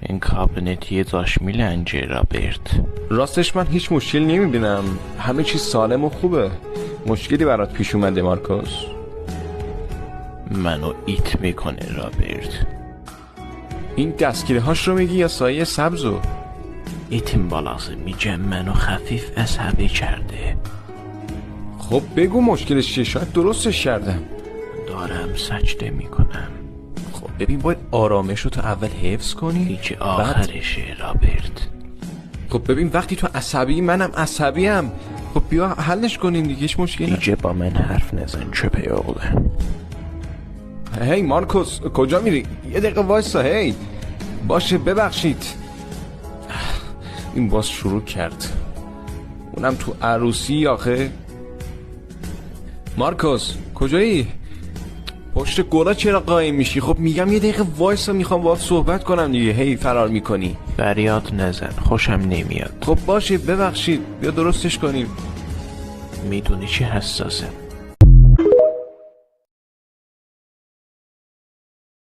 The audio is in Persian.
این کابینت یه داشت میلنجه رابرت. راستش من هیچ مشکلی نمیبینم، همه چیز سالم و خوبه. مشکلی برات پیش اومده مارکوس؟ منو ایت میکنه رابرت. این دستگیره هاش رو میگی یا سایه سبزو؟ ایتیم بالازه میگه منو خفیف عصبی کرده. خب بگو مشکلش چیه، شاید درستش کردم. دارم سجده میکنم. خب ببین باید آرامش رو تو اول حفظ کنی، هیچ آخرشه رابرت. خب ببین وقتی تو عصبی منم عصبیم، خب بیا حلش کنیم دیگه، هیچ مشکلی دیگه با من حرف نزن چه پیاقله. هی مارکوس کجا میری؟ یه دقیقه وایسا. هی باشه ببخشید. این باز شروع کرد، اونم تو عروسی آخه. مارکوس کجایی؟ پشت گلا چرا قایم میشی؟ خب میگم یه دقیقه وایسا، میخوام باهات صحبت کنم دیگه. هی فرار میکنی. فریاد نزن خوشم نمیاد. خب باشه ببخشید، بیا درستش کنیم. میدونی چی حساسم؟